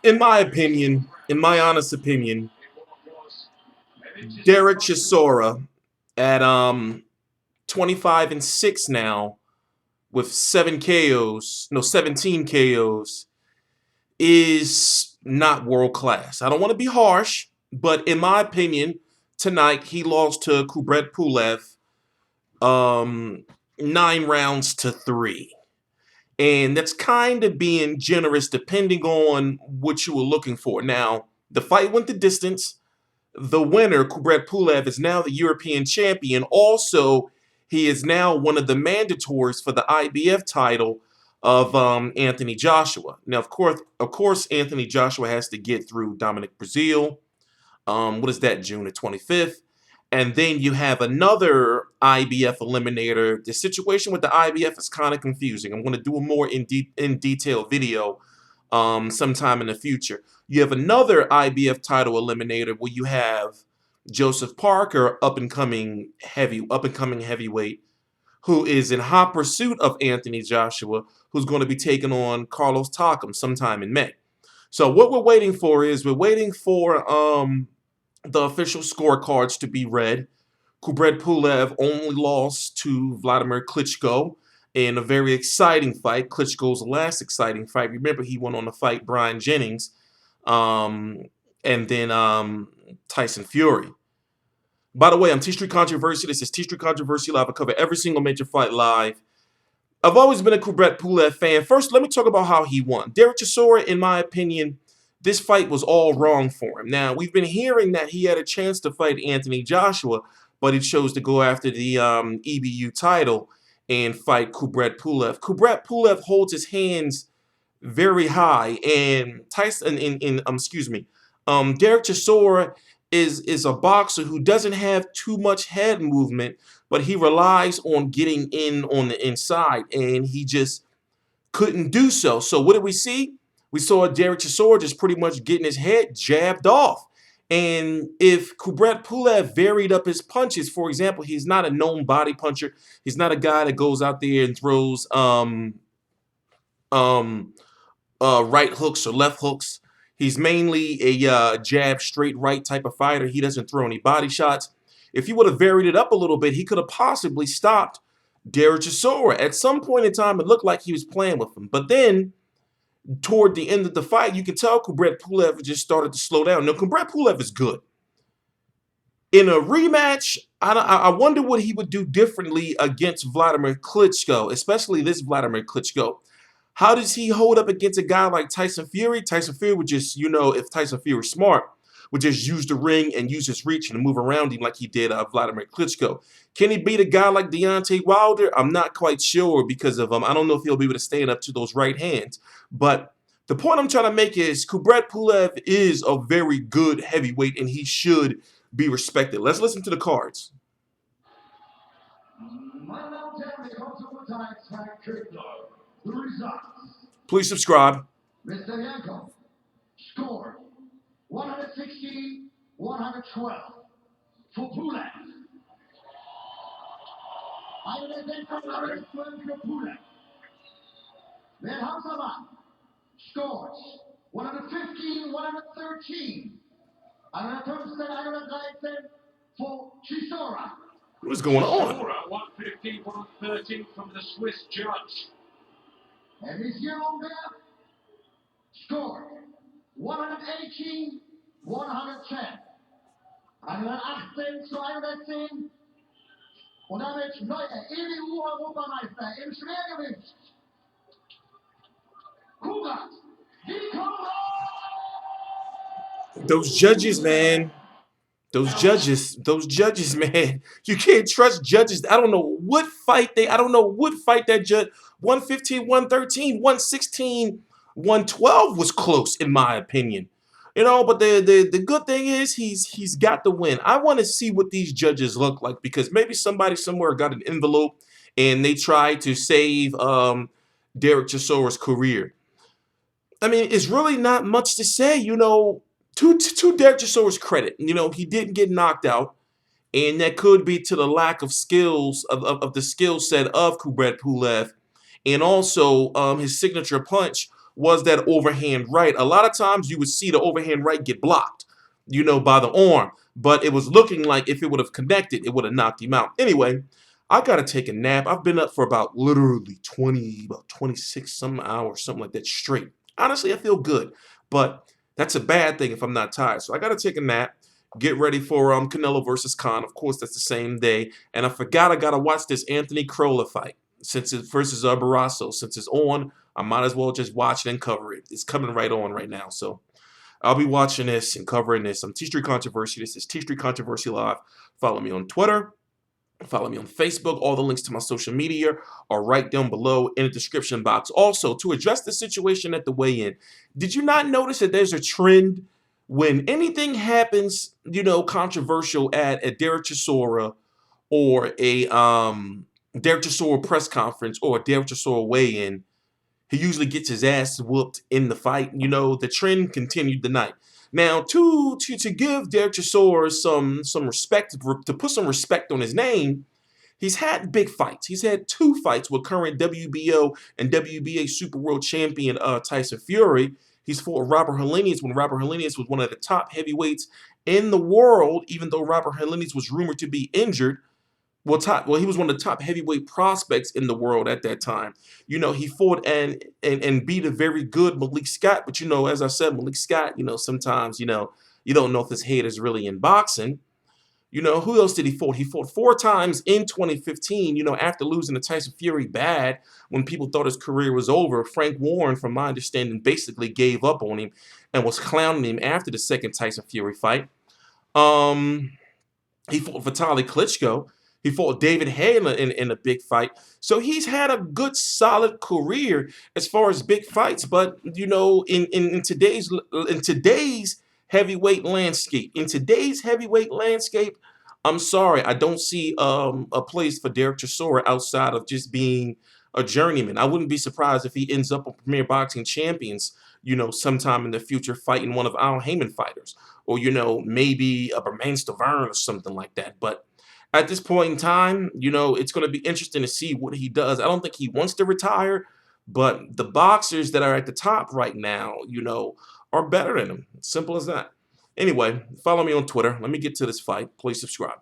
In my opinion, in my honest opinion, Dereck Chisora at 25-6 now with 17 KOs is not world class. I don't want to be harsh, but in my opinion, tonight he lost to Kubrat Pulev 9 rounds to 3. And that's kind of being generous depending on what you were looking for. Now, the fight went the distance. The winner, Kubrat Pulev, is now the European champion. Also, he is now one of the mandatories for the IBF title of Anthony Joshua. Now, of course, Anthony Joshua has to get through Dominic Brazil. What is that, June the 25th? And then you have another IBF eliminator. The situation with the IBF is kind of confusing. I'm going to do a more in detail video sometime in the future. You have another IBF title eliminator where you have Joseph Parker, up and coming heavyweight, who is in hot pursuit of Anthony Joshua, who's going to be taking on Carlos Takam sometime in May. So what we're waiting for is the official scorecards to be read. Kubrat Pulev only lost to Vladimir Klitschko in a very exciting fight. Klitschko's last exciting fight. Remember, he went on to fight Brian Jennings and then Tyson Fury. By the way, I'm T-Street Controversy. This is T-Street Controversy Live. I cover every single major fight live. I've always been a Kubrat Pulev fan. First, let me talk about how he won. Dereck Chisora, in my opinion, this fight was all wrong for him. Now, we've been hearing that he had a chance to fight Anthony Joshua, but he chose to go after the EBU title and fight Kubrat Pulev. Kubrat Pulev holds his hands very high, and Dereck Chisora is a boxer who doesn't have too much head movement, but he relies on getting in on the inside, and he just couldn't do so. So what did we see? We saw Dereck Chisora just pretty much getting his head jabbed off. And if Kubrat Pulev varied up his punches, for example, he's not a known body puncher. He's not a guy that goes out there and throws right hooks or left hooks. He's mainly a jab, straight right type of fighter. He doesn't throw any body shots. If he would have varied it up a little bit, he could have possibly stopped Dereck Chisora. At some point in time, it looked like he was playing with him. But then, toward the end of the fight, you can tell Kubrat Pulev just started to slow down. Now, Kubrat Pulev is good. In a rematch, I wonder what he would do differently against Vladimir Klitschko, especially this Vladimir Klitschko. How does he hold up against a guy like Tyson Fury? Tyson Fury would just, if Tyson Fury was smart, would just use the ring and use his reach and move around him like he did Vladimir Klitschko. Can he beat a guy like Deontay Wilder? I'm not quite sure because of I don't know if he'll be able to stand up to those right hands. But the point I'm trying to make is Kubrat Pulev is a very good heavyweight, and he should be respected. Let's listen to the cards. Please subscribe. Mr. Yanko scored 116, 112 for Pulev. I will then come out and for Pulev. Then Hamzaman scores 115, 113. And for Chisora. What is going on? 115, 113 from the Swiss judge. And his year on there scored 118, 110. 118 zu 110. Und damit neuer EBU-Europameister im Schwergewicht. Kubrat, die Kubrat! Those judges, man. Those judges, man. You can't trust judges. I don't know what fight that judge. 115, 113, 116, 112 was close, in my opinion. But the good thing is he's got the win. I want to see what these judges look like, because maybe somebody somewhere got an envelope and they tried to save Dereck Chisora's career. I mean, it's really not much to say, To Dereck Chisora's credit, he didn't get knocked out, and that could be to the lack of skills of the skill set of Kubrat Pulev, and also his signature punch was that overhand right. A lot of times you would see the overhand right get blocked, by the arm. But it was looking like if it would have connected, it would have knocked him out. Anyway, I gotta take a nap. I've been up for about literally 26 some hours, something like that straight. Honestly, I feel good, but that's a bad thing if I'm not tired. So I gotta take a nap, get ready for Canelo versus Khan. Of course, that's the same day. And I forgot I gotta watch this Anthony Crolla fight since it's versus Barrasso. Since it's on, I might as well just watch it and cover it. It's coming right on right now. So I'll be watching this and covering this. I'm T Street Controversy. This is T Street Controversy Live. Follow me on Twitter. Follow me on Facebook. All the links to my social media are right down below in the description box. Also, to address the situation at the weigh-in, did you not notice that there's a trend when anything happens, controversial at a Dereck Chisora or a Dereck Chisora press conference or a Dereck Chisora weigh-in, he usually gets his ass whooped in the fight. The trend continued tonight. Now, to give Dereck Chisora some respect, to put some respect on his name, he's had big fights. He's had 2 fights with current WBO and WBA Super World Champion Tyson Fury. He's fought Robert Helenius when Robert Helenius was one of the top heavyweights in the world, even though Robert Helenius was rumored to be injured. Well, he was one of the top heavyweight prospects in the world at that time. He fought and beat a very good Malik Scott. But, as I said, Malik Scott, sometimes, you don't know if his head is really in boxing. Who else did he fought? He fought 4 times in 2015, after losing to Tyson Fury bad when people thought his career was over. Frank Warren, from my understanding, basically gave up on him and was clowning him after the second Tyson Fury fight. He fought Vitaly Klitschko. He fought David Haye in a big fight. So he's had a good, solid career as far as big fights. But, in today's heavyweight landscape, I'm sorry, I don't see a place for Dereck Chisora outside of just being a journeyman. I wouldn't be surprised if he ends up on Premier Boxing Champions, sometime in the future fighting one of Al Heyman fighters. Or, maybe a Bermain Stavern or something like that. But at this point in time, it's going to be interesting to see what he does. I don't think he wants to retire, but the boxers that are at the top right now, are better than him. Simple as that. Anyway, follow me on Twitter. Let me get to this fight. Please subscribe.